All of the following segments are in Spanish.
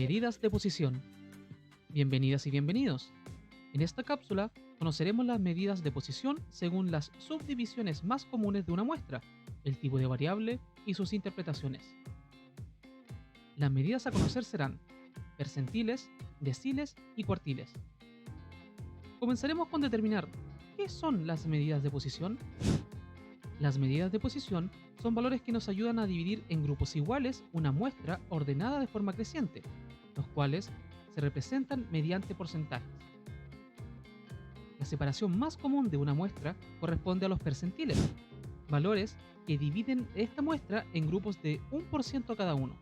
Medidas de posición. Bienvenidas y bienvenidos. En esta cápsula conoceremos las medidas de posición según las subdivisiones más comunes de una muestra, el tipo de variable y sus interpretaciones. Las medidas a conocer serán percentiles, deciles y cuartiles. Comenzaremos con determinar qué son las medidas de posición. Las medidas de posición son valores que nos ayudan a dividir en grupos iguales una muestra ordenada de forma creciente, los cuales se representan mediante porcentajes. La separación más común de una muestra corresponde a los percentiles, valores que dividen esta muestra en grupos de 1% cada uno.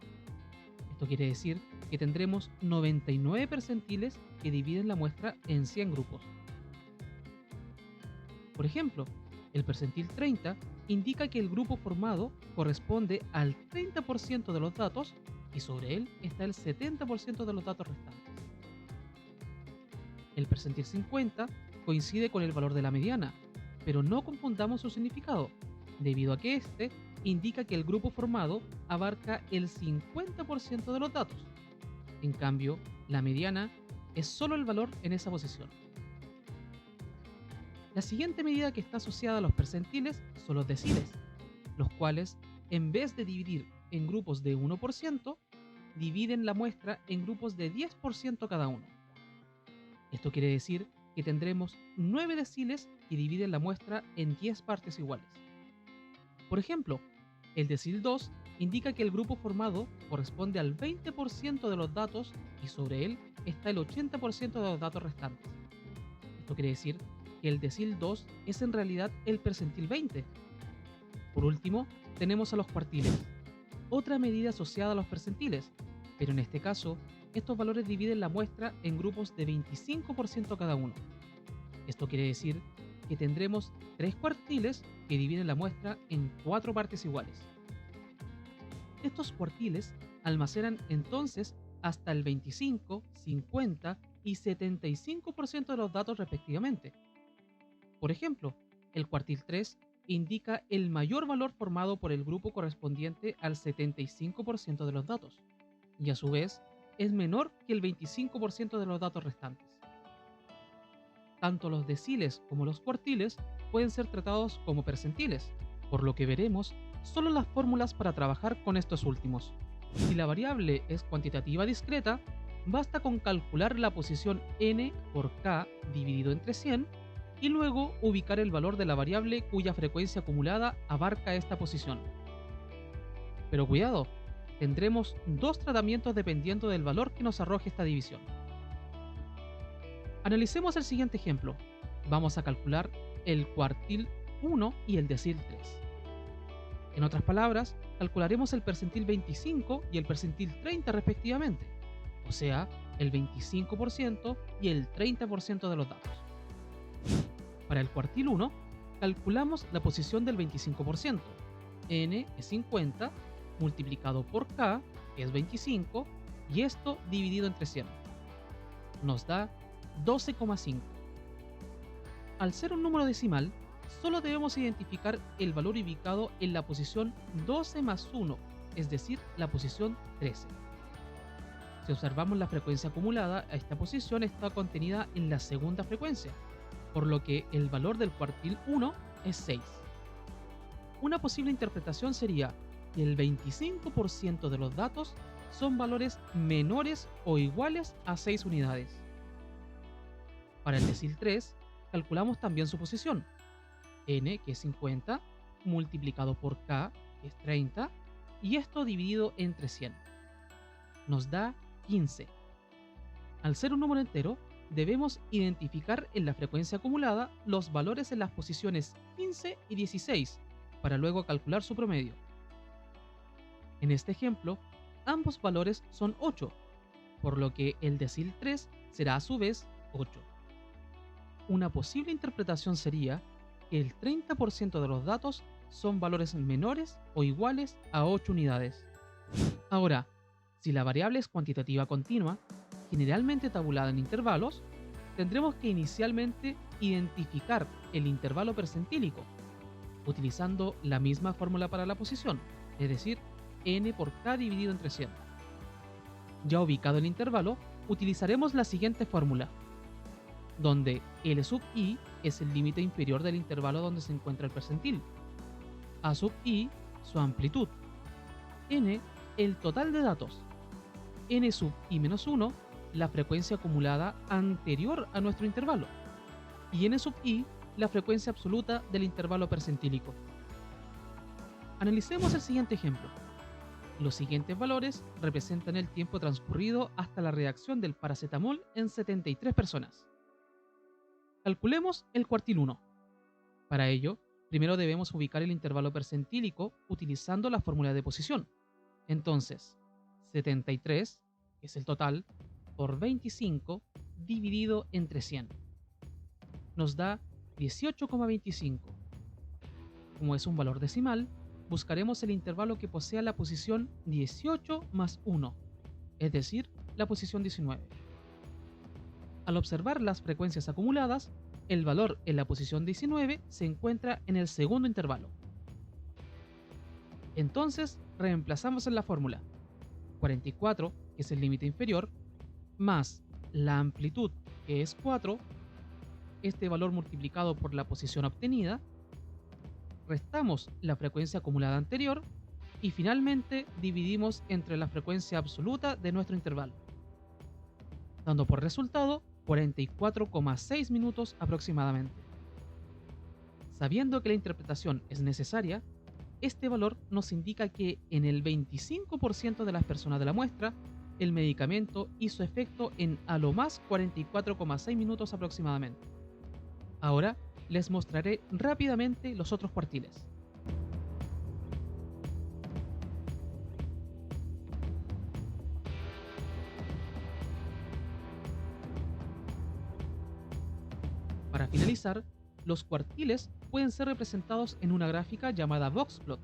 Esto quiere decir que tendremos 99 percentiles que dividen la muestra en 100 grupos. Por ejemplo, el percentil 30 indica que el grupo formado corresponde al 30% de los datos y sobre él está el 70% de los datos restantes. El percentil 50 coincide con el valor de la mediana, pero no confundamos su significado, debido a que este indica que el grupo formado abarca el 50% de los datos. En cambio, la mediana es solo el valor en esa posición. La siguiente medida que está asociada a los percentiles son los deciles, los cuales, en vez de dividir en grupos de 1%, dividen la muestra en grupos de 10% cada uno. Esto quiere decir que tendremos 9 deciles que dividen la muestra en 10 partes iguales. Por ejemplo, el decil 2 indica que el grupo formado corresponde al 20% de los datos y sobre él está el 80% de los datos restantes. Esto quiere decir que el decil 2 es en realidad el percentil 20. Por último, tenemos a los cuartiles, otra medida asociada a los percentiles, pero en este caso, estos valores dividen la muestra en grupos de 25% cada uno. Esto quiere decir que tendremos 3 cuartiles que dividen la muestra en 4 partes iguales. Estos cuartiles almacenan entonces hasta el 25, 50 y 75% de los datos respectivamente. Por ejemplo, el cuartil 3 indica el mayor valor formado por el grupo correspondiente al 75% de los datos, y a su vez es menor que el 25% de los datos restantes. Tanto los deciles como los cuartiles pueden ser tratados como percentiles, por lo que veremos solo las fórmulas para trabajar con estos últimos. Si la variable es cuantitativa discreta, basta con calcular la posición n por k dividido entre 100 y luego ubicar el valor de la variable cuya frecuencia acumulada abarca esta posición. Pero cuidado, tendremos dos tratamientos dependiendo del valor que nos arroje esta división. Analicemos el siguiente ejemplo. Vamos a calcular el cuartil 1 y el decil 3. En otras palabras, calcularemos el percentil 25 y el percentil 30 respectivamente, o sea, el 25% y el 30% de los datos. Para el cuartil 1, calculamos la posición del 25%. N es 50, multiplicado por K, que es 25, y esto dividido entre 100. Nos da 12,5. Al ser un número decimal, solo debemos identificar el valor ubicado en la posición 12 más 1, es decir, la posición 13. Si observamos la frecuencia acumulada, esta posición está contenida en la segunda frecuencia, por lo que el valor del cuartil 1 es 6. Una posible interpretación sería que el 25% de los datos son valores menores o iguales a 6 unidades. Para el decil 3, calculamos también su posición, n, que es 50, multiplicado por k, que es 30, y esto dividido entre 100. Nos da 15. Al ser un número entero, debemos identificar en la frecuencia acumulada los valores en las posiciones 15 y 16, para luego calcular su promedio. En este ejemplo, ambos valores son 8, por lo que el decil 3 será a su vez 8. Una posible interpretación sería que el 30% de los datos son valores menores o iguales a 8 unidades. Ahora, si la variable es cuantitativa continua, generalmente tabulada en intervalos, tendremos que inicialmente identificar el intervalo percentílico, utilizando la misma fórmula para la posición, es decir, n por k dividido entre 100. Ya ubicado el intervalo, utilizaremos la siguiente fórmula, donde L sub i es el límite inferior del intervalo donde se encuentra el percentil, A sub i su amplitud, n el total de datos, n sub i menos 1 la frecuencia acumulada anterior a nuestro intervalo y n sub i la frecuencia absoluta del intervalo percentílico. Analicemos el siguiente ejemplo. Los siguientes valores representan el tiempo transcurrido hasta la reacción del paracetamol en 73 personas. Calculemos el cuartil 1. Para ello, primero debemos ubicar el intervalo percentílico utilizando la fórmula de posición. Entonces, 73, que es el total, por 25 dividido entre 100. Nos da 18,25. Como es un valor decimal, buscaremos el intervalo que posea la posición 18 más 1, es decir, la posición 19. Al observar las frecuencias acumuladas, el valor en la posición 19 se encuentra en el segundo intervalo. Entonces, reemplazamos en la fórmula 44, que es el límite inferior, más la amplitud, que es 4, este valor multiplicado por la posición obtenida, restamos la frecuencia acumulada anterior y finalmente dividimos entre la frecuencia absoluta de nuestro intervalo, dando por resultado 44,6 minutos aproximadamente. Sabiendo que la interpretación es necesaria, este valor nos indica que en el 25% de las personas de la muestra, el medicamento hizo efecto en a lo más 44,6 minutos aproximadamente. Ahora les mostraré rápidamente los otros cuartiles. Para finalizar, los cuartiles pueden ser representados en una gráfica llamada boxplot,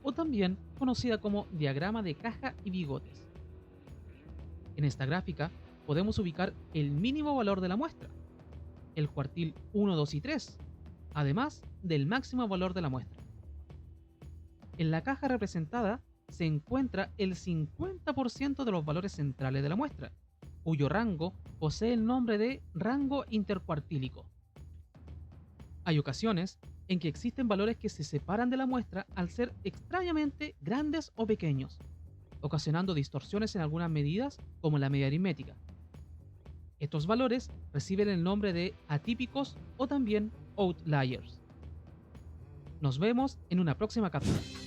o también conocida como diagrama de caja y bigotes. En esta gráfica podemos ubicar el mínimo valor de la muestra, el cuartil 1, 2 y 3, además del máximo valor de la muestra. En la caja representada se encuentra el 50% de los valores centrales de la muestra, cuyo rango posee el nombre de rango intercuartílico. Hay ocasiones en que existen valores que se separan de la muestra al ser extrañamente grandes o pequeños, ocasionando distorsiones en algunas medidas como la media aritmética. Estos valores reciben el nombre de atípicos o también outliers. Nos vemos en una próxima cápsula.